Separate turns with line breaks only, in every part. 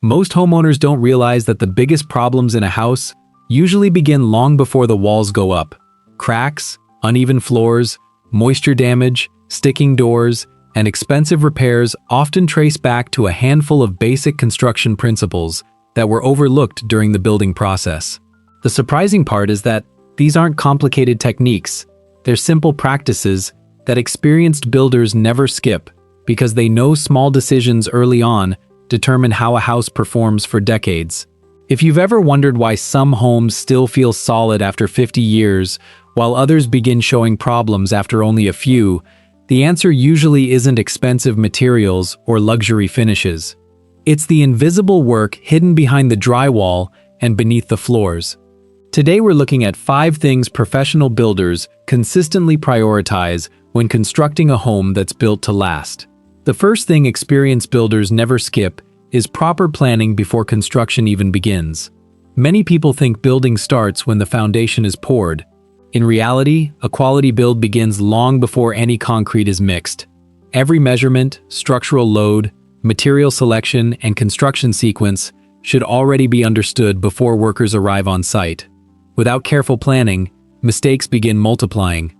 Most homeowners don't realize that the biggest problems in a house usually begin long before the walls go up. Cracks, uneven floors, moisture damage, sticking doors, and expensive repairs often trace back to a handful of basic construction principles that were overlooked during the building process. The surprising part is that these aren't complicated techniques. They're simple practices that experienced builders never skip because they know small decisions early on determine how a house performs for decades. If you've ever wondered why some homes still feel solid after 50 years, while others begin showing problems after only a few, the answer usually isn't expensive materials or luxury finishes. It's the invisible work hidden behind the drywall and beneath the floors. Today we're looking at 5 things professional builders consistently prioritize when constructing a home that's built to last. The first thing experienced builders never skip is proper planning before construction even begins. Many people think building starts when the foundation is poured. In reality, a quality build begins long before any concrete is mixed. Every measurement, structural load, material selection, and construction sequence should already be understood before workers arrive on site. Without careful planning, mistakes begin multiplying.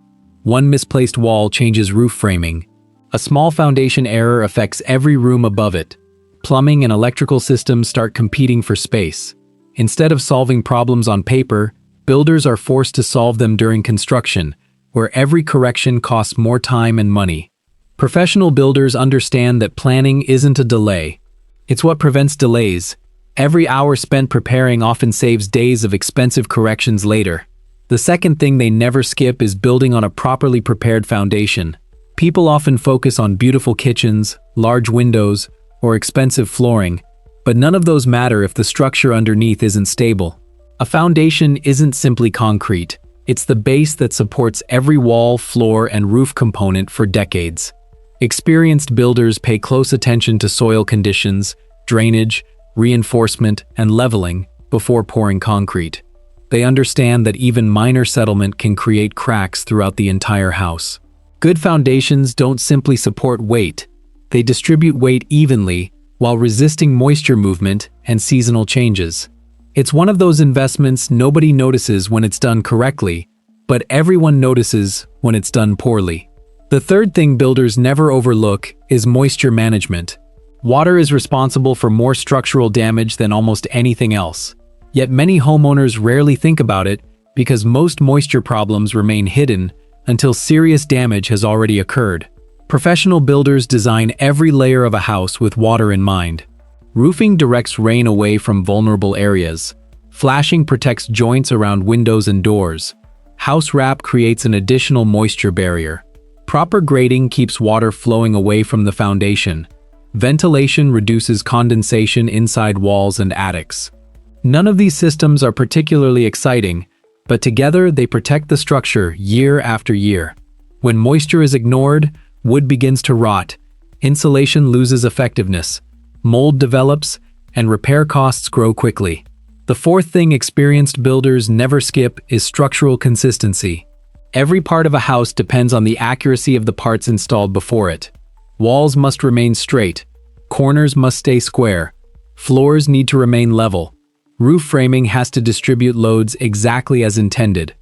One misplaced wall changes roof framing. A small foundation error affects every room above it. Plumbing and electrical systems start competing for space. Instead of solving problems on paper, builders are forced to solve them during construction, where every correction costs more time and money. Professional builders understand that planning isn't a delay. It's what prevents delays. Every hour spent preparing often saves days of expensive corrections later. The second thing they never skip is building on a properly prepared foundation. People often focus on beautiful kitchens, large windows, or expensive flooring, but none of those matter if the structure underneath isn't stable. A foundation isn't simply concrete. It's the base that supports every wall, floor, and roof component for decades. Experienced builders pay close attention to soil conditions, drainage, reinforcement, and leveling before pouring concrete. They understand that even minor settlement can create cracks throughout the entire house. Good foundations don't simply support weight. They distribute weight evenly while resisting moisture movement and seasonal changes. It's one of those investments nobody notices when it's done correctly, but everyone notices when it's done poorly. The third thing builders never overlook is moisture management. Water is responsible for more structural damage than almost anything else. Yet many homeowners rarely think about it because most moisture problems remain hidden until serious damage has already occurred. Professional builders design every layer of a house with water in mind. Roofing directs rain away from vulnerable areas. Flashing protects joints around windows and doors. House wrap creates an additional moisture barrier. Proper grading keeps water flowing away from the foundation. Ventilation reduces condensation inside walls and attics. None of these systems are particularly exciting, but together they protect the structure year after year. When moisture is ignored, wood begins to rot, insulation loses effectiveness, mold develops, and repair costs grow quickly. The fourth thing experienced builders never skip is structural consistency. Every part of a house depends on the accuracy of the parts installed before it. Walls must remain straight, corners must stay square, floors need to remain level. Roof framing has to distribute loads exactly as intended.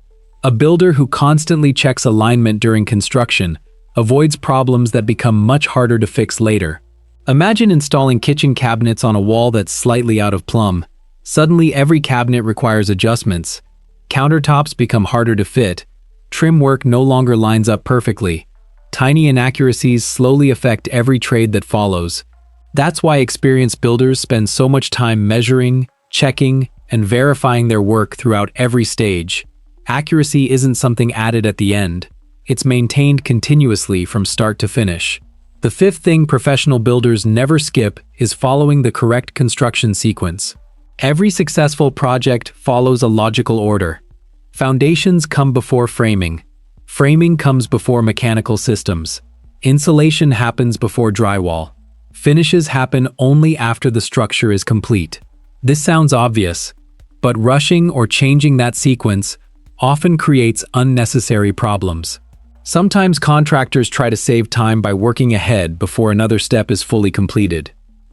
A builder who constantly checks alignment during construction avoids problems that become much harder to fix later. Imagine installing kitchen cabinets on a wall that's slightly out of plumb. Suddenly every cabinet requires adjustments. Countertops become harder to fit. Trim work no longer lines up perfectly. Tiny inaccuracies slowly affect every trade that follows. That's why experienced builders spend so much time measuring, checking, and verifying their work throughout every stage. Accuracy isn't something added at the end. It's maintained continuously from start to finish. The fifth thing professional builders never skip is following the correct construction sequence. Every successful project follows a logical order. Foundations come before framing. Framing comes before mechanical systems. Insulation happens before drywall. Finishes happen only after the structure is complete. This sounds obvious, but rushing or changing that sequence often creates unnecessary problems. Sometimes contractors try to save time by working ahead before another step is fully completed.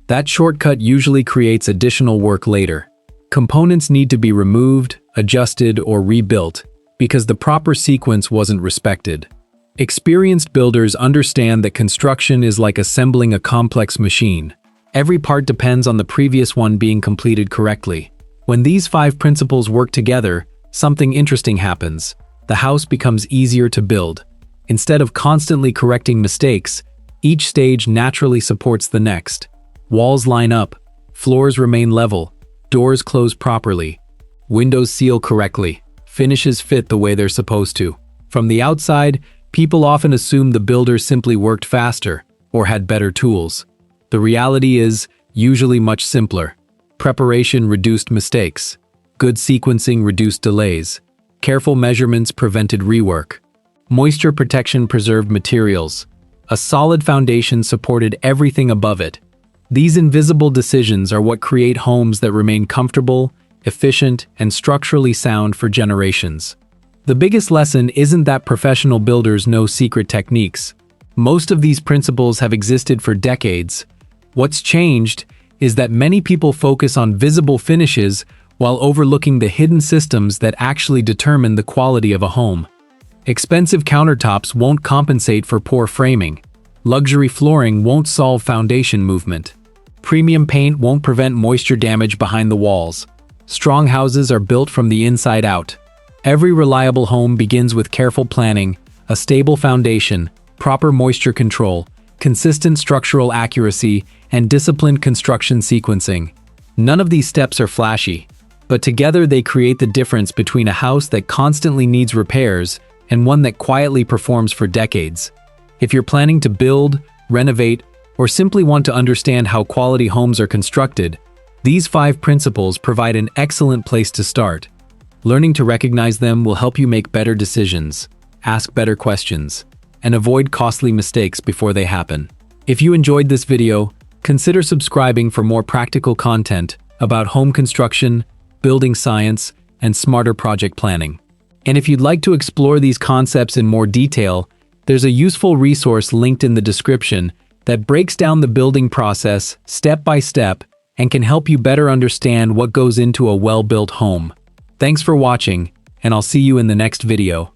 That shortcut usually creates additional work later. Components need to be removed, adjusted, or rebuilt because the proper sequence wasn't respected. Experienced builders understand that construction is like assembling a complex machine. Every part depends on the previous one being completed correctly. When these 5 principles work together, something interesting happens. The house becomes easier to build. Instead of constantly correcting mistakes, each stage naturally supports the next. Walls line up, floors remain level, doors close properly, windows seal correctly, finishes fit the way they're supposed to. From the outside, people often assume the builder simply worked faster or had better tools. The reality is usually much simpler. Preparation reduced mistakes. Good sequencing reduced delays. Careful measurements prevented rework. Moisture protection preserved materials. A solid foundation supported everything above it. These invisible decisions are what create homes that remain comfortable, efficient, and structurally sound for generations. The biggest lesson isn't that professional builders know secret techniques. Most of these principles have existed for decades. What's changed is that many people focus on visible finishes while overlooking the hidden systems that actually determine the quality of a home. Expensive countertops won't compensate for poor framing. Luxury flooring won't solve foundation movement. Premium paint won't prevent moisture damage behind the walls. Strong houses are built from the inside out. Every reliable home begins with careful planning, a stable foundation, proper moisture control, consistent structural accuracy, and disciplined construction sequencing. None of these steps are flashy, but together they create the difference between a house that constantly needs repairs and one that quietly performs for decades. If you're planning to build, renovate, or simply want to understand how quality homes are constructed, these 5 principles provide an excellent place to start. Learning to recognize them will help you make better decisions, ask better questions, and avoid costly mistakes before they happen. If you enjoyed this video, consider subscribing for more practical content about home construction, building science, and smarter project planning. And if you'd like to explore these concepts in more detail, there's a useful resource linked in the description that breaks down the building process step by step and can help you better understand what goes into a well-built home. Thanks for watching, and I'll see you in the next video.